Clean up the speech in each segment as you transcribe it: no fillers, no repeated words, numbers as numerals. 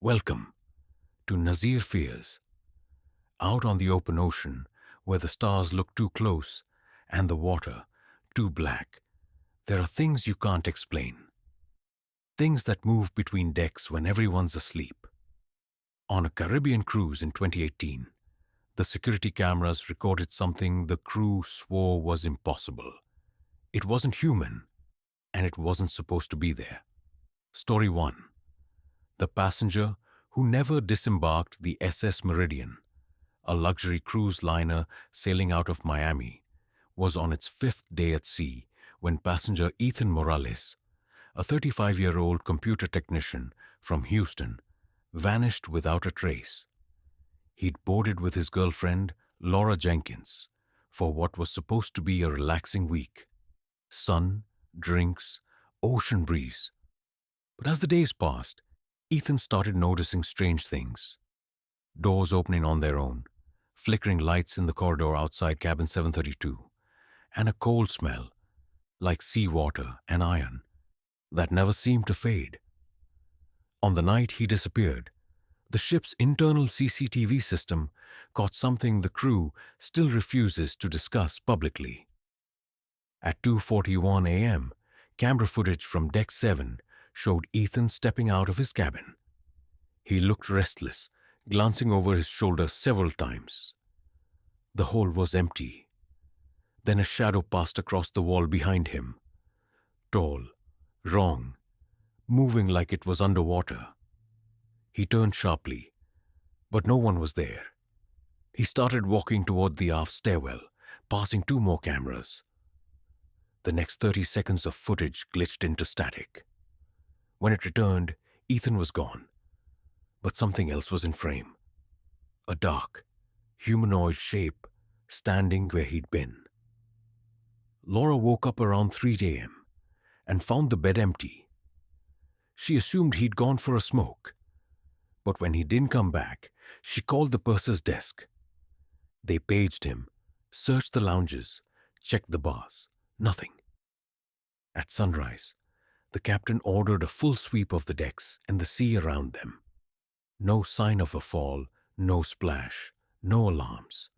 Welcome to Nazir Fears. Out on the open ocean, where the stars look too close and the water too black, there are things you can't explain. Things that move between decks when everyone's asleep. On a Caribbean cruise in 2018, the security cameras recorded something the crew swore was impossible. It wasn't human, and it wasn't supposed to be there. Story 1. The passenger who never disembarked the SS Meridian, a luxury cruise liner sailing out of Miami, was on its 5th day at sea when passenger Ethan Morales, a 35-year-old computer technician from Houston, vanished without a trace. He'd boarded with his girlfriend, Laura Jenkins, for what was supposed to be a relaxing week. Sun, drinks, ocean breeze. But as the days passed, Ethan started noticing strange things. Doors opening on their own, flickering lights in the corridor outside cabin 732, and a cold smell, like seawater and iron, that never seemed to fade. On the night he disappeared, the ship's internal CCTV system caught something the crew still refuses to discuss publicly. At 2:41 a.m., camera footage from Deck 7 showed Ethan stepping out of his cabin. He looked restless, glancing over his shoulder several times. The hole was empty. Then a shadow passed across the wall behind him. Tall, wrong, moving like it was underwater. He turned sharply, but no one was there. He started walking toward the aft stairwell, passing 2 more cameras. The next 30 seconds of footage glitched into static. When it returned, Ethan was gone. But something else was in frame. A dark, humanoid shape standing where he'd been. Laura woke up around 3 a.m. and found the bed empty. She assumed he'd gone for a smoke. But when he didn't come back, she called the purser's desk. They paged him, searched the lounges, checked the bars. Nothing. At sunrise, the captain ordered a full sweep of the decks and the sea around them. No sign of a fall, no splash, no alarms.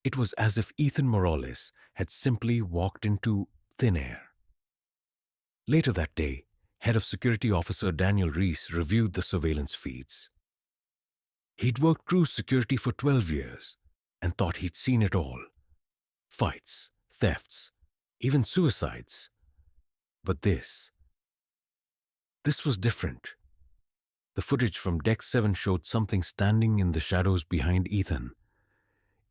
It was as if Ethan Morales had simply walked into thin air. Later that day, Head of Security Officer Daniel Reese reviewed the surveillance feeds. He'd worked cruise security for 12 years and thought he'd seen it all. Fights, thefts, even suicides. But this was different. The footage from Deck 7 showed something standing in the shadows behind Ethan,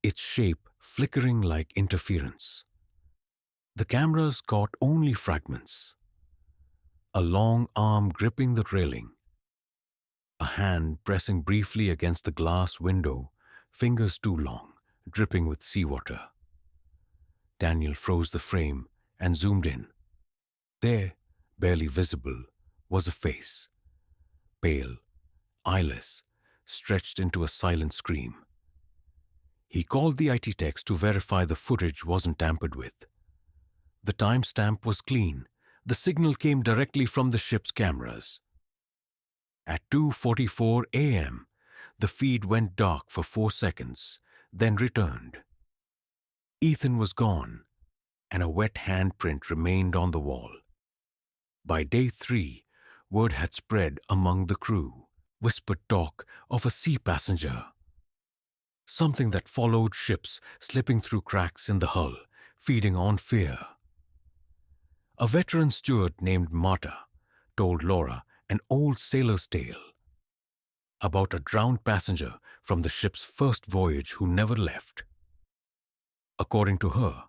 its shape flickering like interference. The cameras caught only fragments. A long arm gripping the railing. A hand pressing briefly against the glass window, fingers too long, dripping with seawater. Daniel froze the frame and zoomed in. There, barely visible, was a face. Pale, eyeless, stretched into a silent scream. He called the IT techs to verify the footage wasn't tampered with. The timestamp was clean. The signal came directly from the ship's cameras. At 2:44 a.m., the feed went dark for 4 seconds, then returned. Ethan was gone, and a wet handprint remained on the wall. By day 3, word had spread among the crew, whispered talk of a sea passenger. Something that followed ships slipping through cracks in the hull, feeding on fear. A veteran steward named Marta told Laura an old sailor's tale about a drowned passenger from the ship's first voyage who never left. According to her,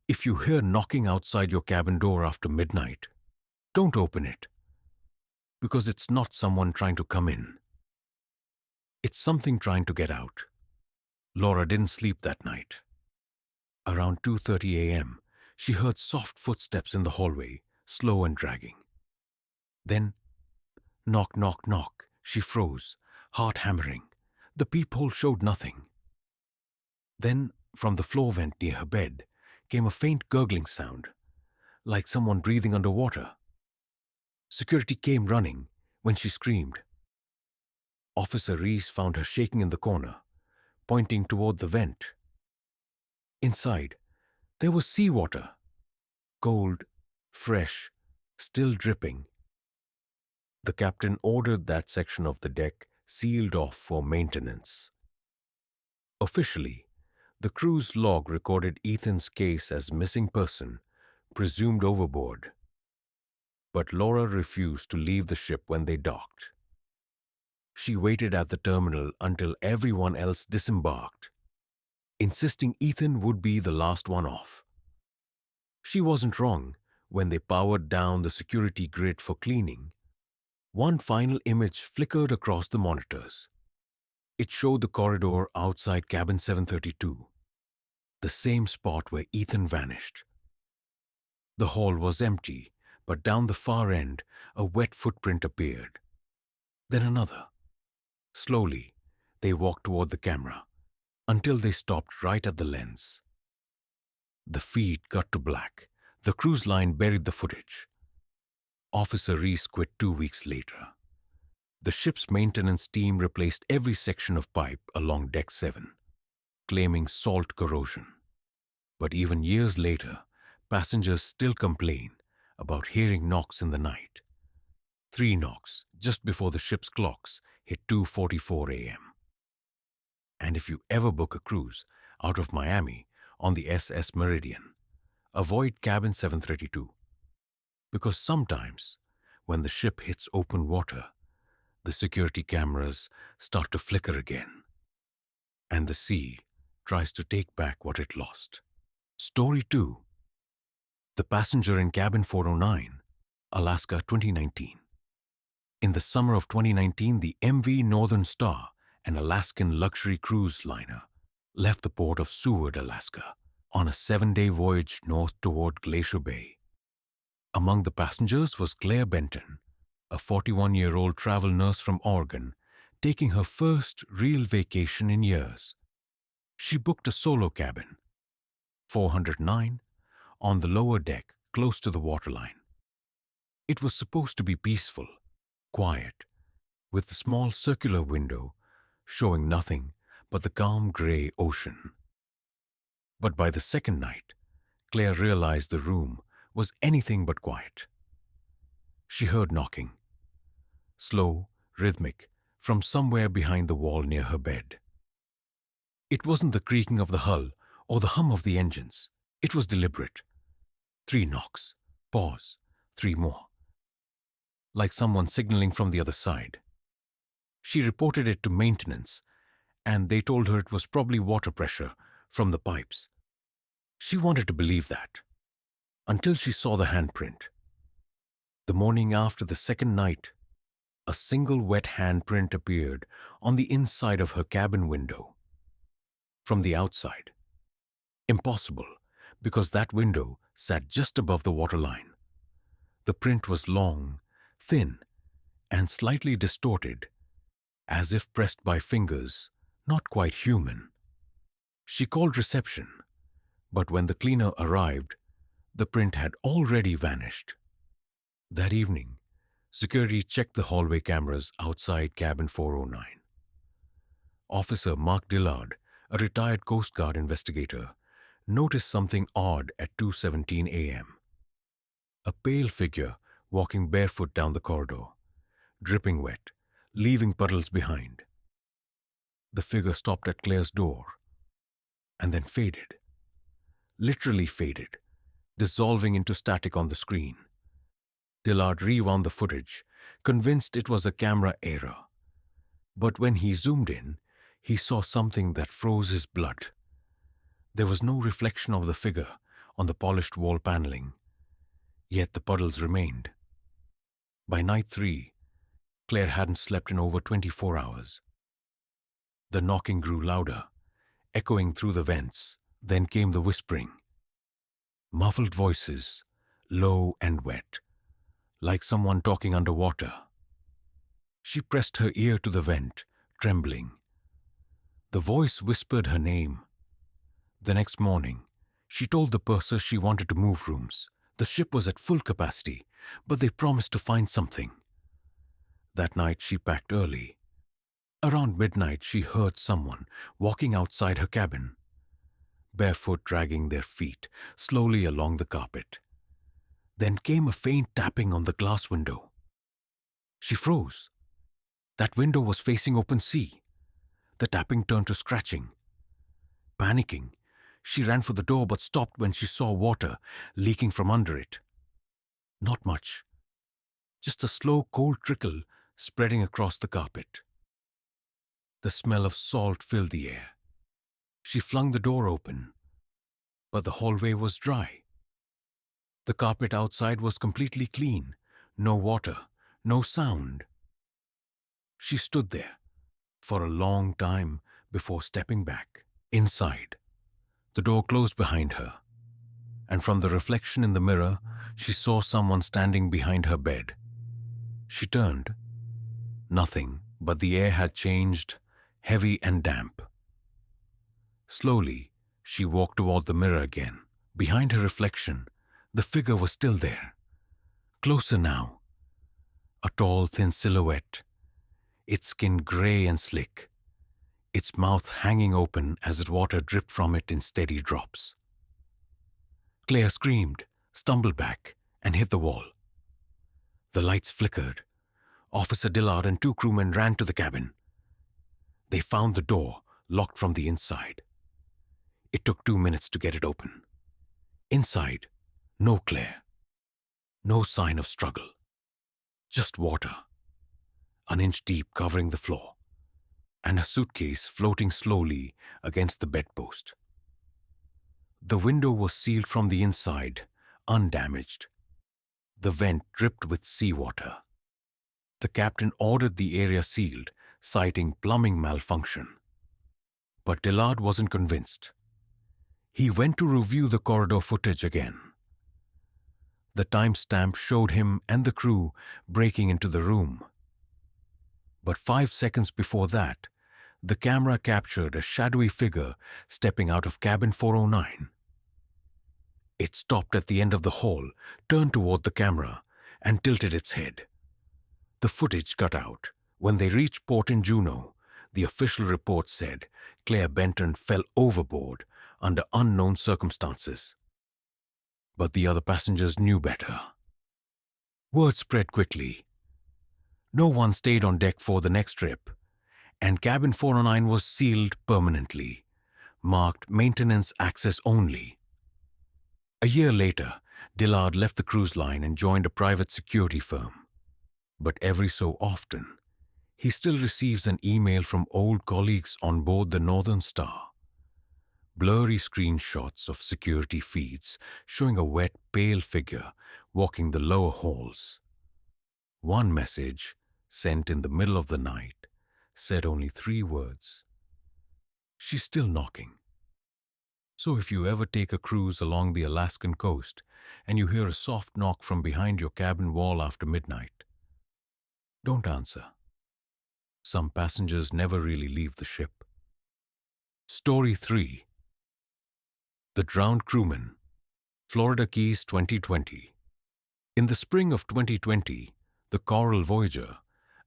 if you hear knocking outside your cabin door after midnight, don't open it, because it's not someone trying to come in. It's something trying to get out. Laura didn't sleep that night. Around 2:30 a.m., she heard soft footsteps in the hallway, slow and dragging. Then, knock, knock, knock. She froze, heart hammering. The peephole showed nothing. Then, from the floor vent near her bed, came a faint gurgling sound, like someone breathing underwater. Security came running when she screamed. Officer Reese found her shaking in the corner, pointing toward the vent. Inside, there was seawater, cold, fresh, still dripping. The captain ordered that section of the deck sealed off for maintenance. Officially, the crew's log recorded Ethan's case as missing person, presumed overboard. But Laura refused to leave the ship when they docked. She waited at the terminal until everyone else disembarked, insisting Ethan would be the last one off. She wasn't wrong. When they powered down the security grid for cleaning, one final image flickered across the monitors. It showed the corridor outside cabin 732, the same spot where Ethan vanished. The hall was empty, but down the far end, a wet footprint appeared. Then another. Slowly, they walked toward the camera, until they stopped right at the lens. The feed cut to black. The cruise line buried the footage. Officer Reese quit 2 weeks later. The ship's maintenance team replaced every section of pipe along Deck 7, claiming salt corrosion. But even years later, passengers still complain about hearing knocks in the night. 3 knocks just before the ship's clocks hit 2:44 a.m. And if you ever book a cruise out of Miami on the SS Meridian, avoid cabin 732. Because sometimes, when the ship hits open water, the security cameras start to flicker again, and the sea tries to take back what it lost. Story 2. The passenger in cabin 409, Alaska 2019. In the summer of 2019, the MV Northern Star, an Alaskan luxury cruise liner, left the port of Seward, Alaska, on a 7-day voyage north toward Glacier Bay. Among the passengers was Claire Benton, a 41-year-old travel nurse from Oregon, taking her first real vacation in years. She booked a solo cabin, 409, on the lower deck close to the waterline. It was supposed to be peaceful, quiet, with a small circular window showing nothing but the calm gray ocean. But by the second night, Claire realized the room was anything but quiet. She heard knocking, slow, rhythmic, from somewhere behind the wall near her bed. It wasn't the creaking of the hull or the hum of the engines. It was deliberate. 3 knocks, pause, 3 more. Like someone signaling from the other side. She reported it to maintenance, and they told her it was probably water pressure from the pipes. She wanted to believe that, until she saw the handprint. The morning after the second night, a single wet handprint appeared on the inside of her cabin window. From the outside. Impossible, because that window sat just above the waterline. The print was long, thin, and slightly distorted, as if pressed by fingers, not quite human. She called reception, but when the cleaner arrived, the print had already vanished. That evening, security checked the hallway cameras outside cabin 409. Officer Mark Dillard, a retired Coast Guard investigator, noticed something odd at 2:17 a.m. A pale figure walking barefoot down the corridor, dripping wet, leaving puddles behind. The figure stopped at Claire's door, and then faded. Literally faded, dissolving into static on the screen. Dillard rewound the footage, convinced it was a camera error. But when he zoomed in, he saw something that froze his blood. There was no reflection of the figure on the polished wall paneling, yet the puddles remained. By night 3, Claire hadn't slept in over 24 hours. The knocking grew louder, echoing through the vents. Then came the whispering. Muffled voices, low and wet, like someone talking underwater. She pressed her ear to the vent, trembling. The voice whispered her name. The next morning, she told the purser she wanted to move rooms. The ship was at full capacity, but they promised to find something. That night she packed early, Around midnight, she heard someone walking outside her cabin, barefoot, dragging their feet slowly along the carpet. Then came a faint tapping on the glass window. She froze. That window was facing open sea. The tapping turned to scratching. Panicking, she ran for the door but stopped when she saw water leaking from under it. Not much, just a slow, cold trickle spreading across the carpet. The smell of salt filled the air. She flung the door open, but the hallway was dry. The carpet outside was completely clean, no water, no sound. She stood there for a long time before stepping back. Inside, the door closed behind her, and from the reflection in the mirror, she saw someone standing behind her bed. She turned. Nothing, but the air had changed, heavy and damp. Slowly, she walked toward the mirror again. Behind her reflection, the figure was still there. Closer now. A tall, thin silhouette, its skin gray and slick, its mouth hanging open as water dripped from it in steady drops. Claire screamed, stumbled back, and hit the wall. The lights flickered. Officer Dillard and 2 crewmen ran to the cabin. They found the door locked from the inside. It took 2 minutes to get it open. Inside, no Claire. No sign of struggle. Just water, an inch deep covering the floor, and a suitcase floating slowly against the bedpost. The window was sealed from the inside, undamaged. The vent dripped with seawater. The captain ordered the area sealed, citing plumbing malfunction. But Dillard wasn't convinced. He went to review the corridor footage again. The timestamp showed him and the crew breaking into the room. But 5 seconds before that, the camera captured a shadowy figure stepping out of cabin 409. It stopped at the end of the hall, turned toward the camera, and tilted its head. The footage cut out. When they reached port in Juneau, the official report said Claire Benton fell overboard under unknown circumstances. But the other passengers knew better. Word spread quickly. No one stayed on deck for the next trip, and cabin 409 was sealed permanently, marked maintenance access only. A year later, Dillard left the cruise line and joined a private security firm. But every so often, he still receives an email from old colleagues on board the Northern Star. Blurry screenshots of security feeds showing a wet, pale figure walking the lower halls. One message, sent in the middle of the night, said only 3 words. She's still knocking. So if you ever take a cruise along the Alaskan coast and you hear a soft knock from behind your cabin wall after midnight, don't answer. Some passengers never really leave the ship. Story 3. The Drowned Crewman, Florida Keys 2020. In the spring of 2020, the Coral Voyager,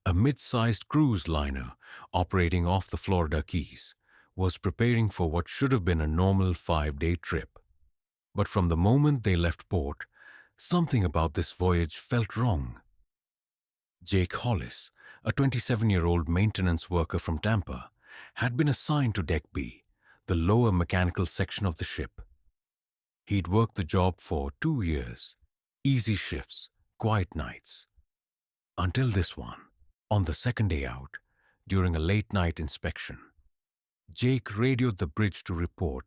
a mid-sized cruise liner operating off the Florida Keys, was preparing for what should have been a normal 5-day trip. But from the moment they left port, something about this voyage felt wrong. Jake Hollis, a 27-year-old maintenance worker from Tampa, had been assigned to Deck B, the lower mechanical section of the ship. He'd worked the job for 2 years, easy shifts, quiet nights. Until this one, on the second day out, during a late-night inspection, Jake radioed the bridge to report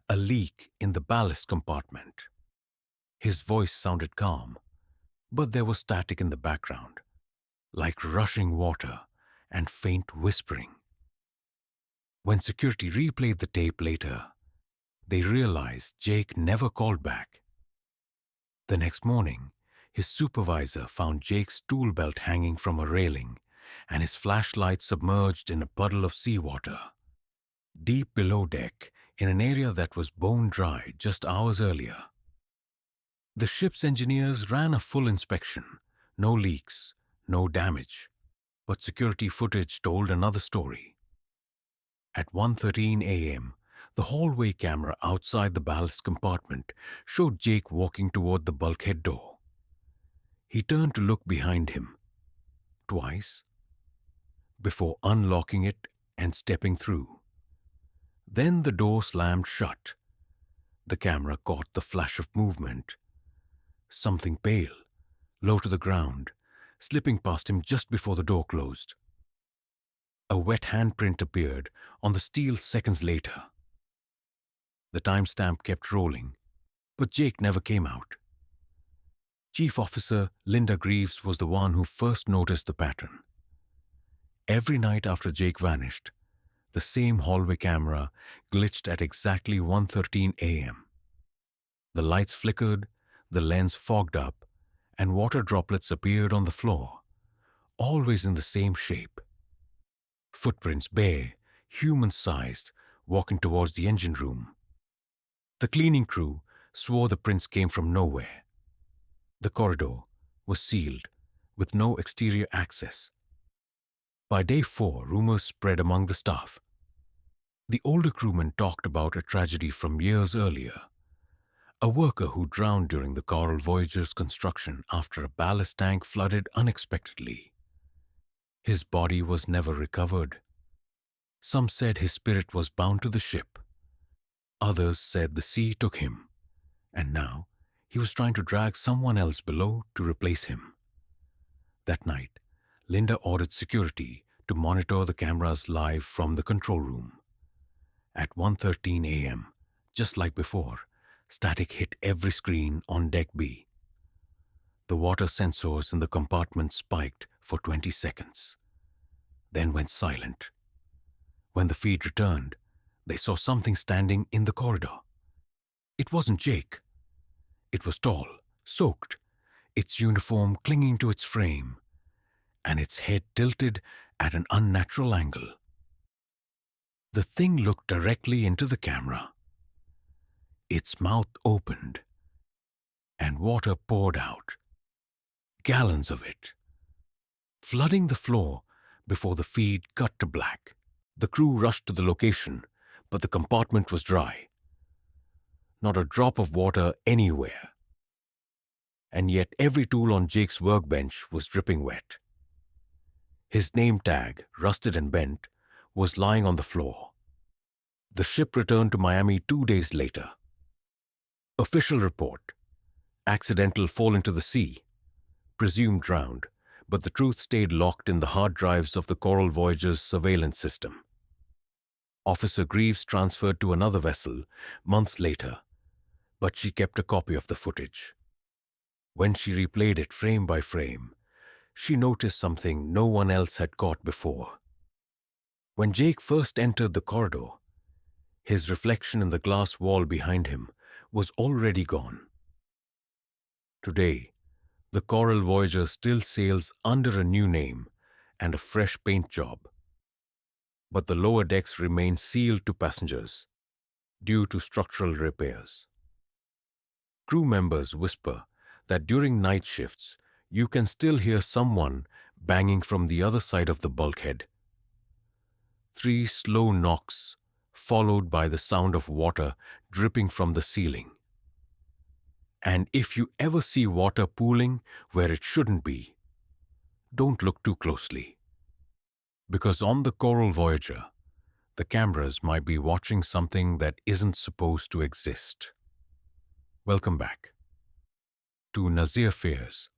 a leak in the ballast compartment. His voice sounded calm, but there was static in the background, like rushing water and faint whispering. When security replayed the tape later, they realized Jake never called back. The next morning, his supervisor found Jake's tool belt hanging from a railing and his flashlight submerged in a puddle of seawater. Deep below deck, in an area that was bone dry just hours earlier. The ship's engineers ran a full inspection. No leaks, no damage. But security footage told another story. At 1:13 a.m., the hallway camera outside the ballast compartment showed Jake walking toward the bulkhead door. He turned to look behind him twice before unlocking it and stepping through. Then the door slammed shut. The camera caught the flash of movement. Something pale, low to the ground, slipping past him just before the door closed. A wet handprint appeared on the steel seconds later. The timestamp kept rolling, but Jake never came out. Chief Officer Linda Greaves was the one who first noticed the pattern. Every night after Jake vanished, the same hallway camera glitched at exactly 1:13 a.m. The lights flickered, the lens fogged up, and water droplets appeared on the floor, always in the same shape. Footprints bare, human-sized, walking towards the engine room. The cleaning crew swore the prints came from nowhere. The corridor was sealed, with no exterior access. By day 4, rumors spread among the staff. The older crewmen talked about a tragedy from years earlier. A worker who drowned during the Coral Voyager's construction after a ballast tank flooded unexpectedly. His body was never recovered. Some said his spirit was bound to the ship. Others said the sea took him, and now he was trying to drag someone else below to replace him. That night, Linda ordered security to monitor the cameras live from the control room. At 1:13 a.m., just like before, static hit every screen on Deck B. The water sensors in the compartment spiked for 20 seconds, then went silent. When the feed returned, they saw something standing in the corridor. It wasn't Jake. It was tall, soaked, its uniform clinging to its frame, and its head tilted at an unnatural angle. The thing looked directly into the camera. Its mouth opened, and water poured out, gallons of it, flooding the floor before the feed cut to black. The crew rushed to the location, but the compartment was dry. Not a drop of water anywhere. And yet every tool on Jake's workbench was dripping wet. His name tag, rusted and bent, was lying on the floor. The ship returned to Miami 2 days later. Official report: accidental fall into the sea, presumed drowned, but the truth stayed locked in the hard drives of the Coral Voyager's surveillance system. Officer Greaves transferred to another vessel months later, but she kept a copy of the footage. When she replayed it frame by frame, she noticed something no one else had caught before. When Jake first entered the corridor, his reflection in the glass wall behind him was already gone. Today, the Coral Voyager still sails under a new name and a fresh paint job. But the lower decks remain sealed to passengers due to structural repairs. Crew members whisper that during night shifts, you can still hear someone banging from the other side of the bulkhead. 3 slow knocks, followed by the sound of water dripping from the ceiling. And if you ever see water pooling where it shouldn't be, don't look too closely. Because on the Coral Voyager, the cameras might be watching something that isn't supposed to exist. Welcome back to Nazir Fears.